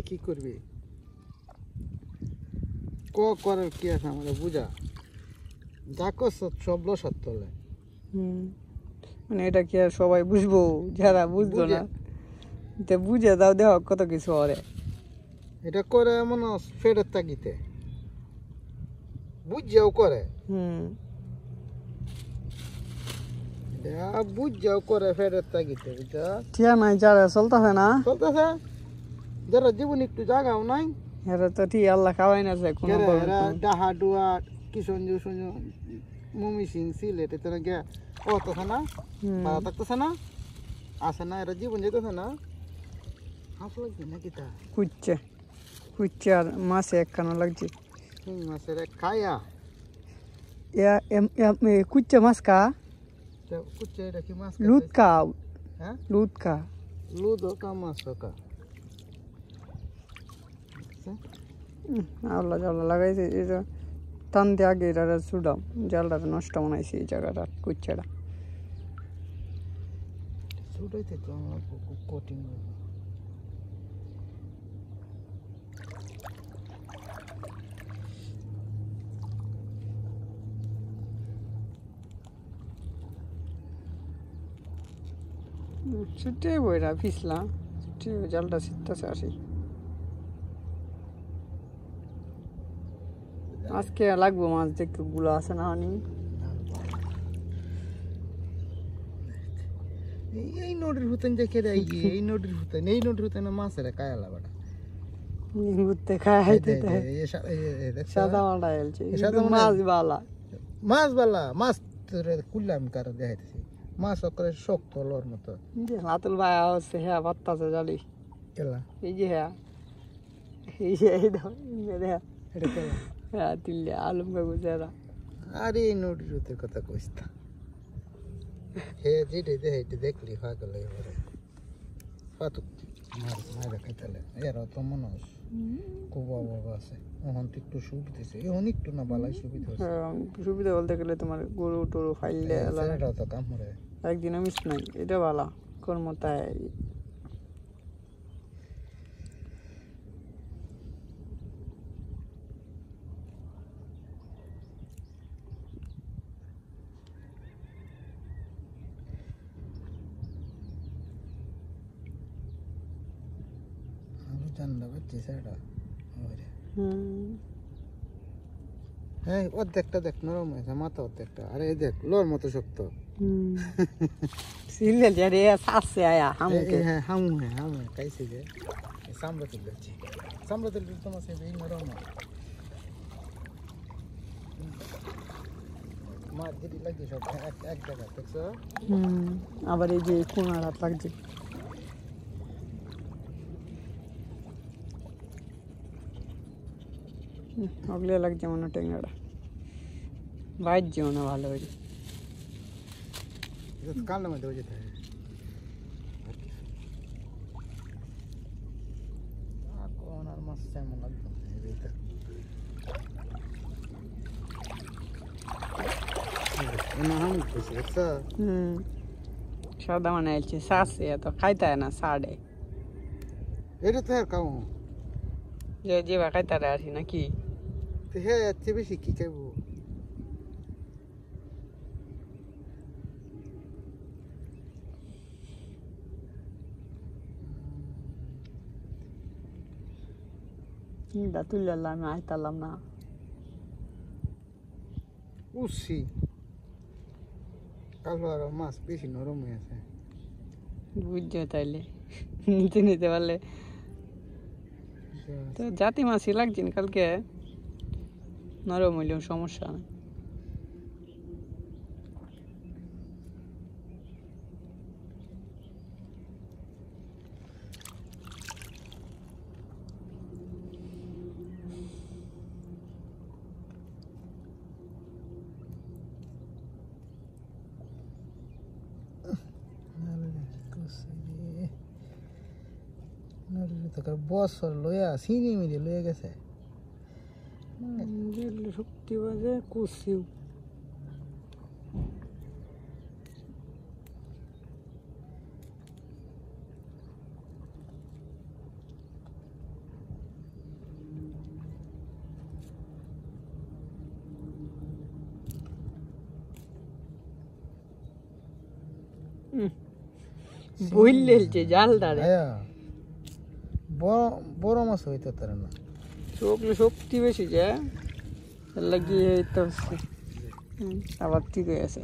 কি করবি করার কি আছে আমাদের বুঝা যা করছ সব লসার তলে। মানে এটা কি আর সবাই বুঝবো? যারা বুঝতো না বুঝে দাও, দেখ কত কিছু করে। এটা করে এমন ফেরের তাগিতে বুঝাও করে, বুঝাও করে ফেরের তাগিতে বুঝা ঠিক নাই যারা চলতেছে না চলতেছে, যারা জীবন একটু জাগাও নাই এরা তো ঠিক আল্লাহ খাওয়াই না যায় কোনো ডাহা ডুয়া কিশোরগঞ্জ মুমি সিং সিলেট এতে গিয়া অতছে না ভাড়া থাকতেছে না আসে না, এরা জীবন যেতেছে না। হাঁস লাগছে নাকি তা কুচ্ছে আর মাছে একখানা লাগছে। মাছের খায়া কুচ্ছে মাছ কা কুচ্ছে এটা কি মাছ লুদ কা, হ্যাঁ লুদ কা লুদ কা মাছ কা আল্লাহ জাল্লা লাগাইছে। এই যে টান দিয়ে আগে এটা ছুটাম জালটা নষ্ট বানাইছে এই জায়গাটা কুচ্চাটা ছুটাইতে তো আমার খুব কঠিন। ছুটে বইরা পিছলা ছুটে জালটা ছিটতেছে আসি। আজকে লাগবো মাছ দেখতে গুলো আছে না আনি এই নদীর হুতেন দেখে দেয় এই নদীর হুতেন মাছের কায়ালা বাটা ঘুরতে খাইতে সাদা মাটা এলছে মাছ বালা মাছ কুললাম কারো দেখাইতেছি মাছ করে শক্ত লোর মতো লাতুল ভাই হচ্ছে হ্যাঁ বাত্তাছে জালি কেলা এই যে হ্যাঁ এই যে এই দাও দেখা এটা কেলা হ্যাঁ তিল্লে আলম কাকু যারা আরে এই নদীর হুতের কথা কইস না হে যেটা দেখাইতে দেখলি ফাঁকা লাগে পরে পাতুক মারা খাইতালে এরা তো মানুষ খুব অভাব আছে। এখন একটু সুবিধেছে, এখন একটু না বালাই সুবিধা সুবিধা বলতে গেলে তোমার গরু টরু ফাইলে এটাও তো কাম করে একদিনও মিস নাই। এটা ভালো কর্ম তাই জানলা বাচ্চি সেটা হ্যাঁ অর্ধেকটা দেখ নরম হয়েছে মাথা অর্ধেকটা, আরে এই দেখ লোর মতো শক্ত সিলে যারে সাসে আয়া হামুকে হ্যাঁ হামু কাইছে যে সামলা তুলছি তোমার সে এই নরম মাছ যেটি লাগছে সব এক জায়গা দেখছো। আবার এই যে কোনার হাত লাগছে অগলে লাগছে মনে টেঙ্গাটা বাইর না ভালো হয়েছে কালের মধ্যে হয়ে যেতে কোন আর মাছ তেমন লাগবে সাদা মানে আইছে সাসে এত খাইতে না সাড়ে এটা তো আর কাউ যে বা খাইতে আসি নাকি হ্যাঁ এর চেয়ে বেশি কি খাইব। তুললে আমি আইতালাম না উঠছি কালো আর মাছ বেশি নরম হয়ে আছে বুঝছো তাইলে নিতে পারলে তো জাতি মাছই লাগছে কালকে নরম হইলেও সমস্যা নেই। বছর লইয়া চিনি মিলি লইয়া গেছে শক্তি বাজে কুসিও বইলেলছে জালটারে হ্যাঁ বড় বড় মাছ হইতে পারে না চোখলে শক্তি বেশি যায় লাগিয়ে তো আবার ঠিক হয়ে আছে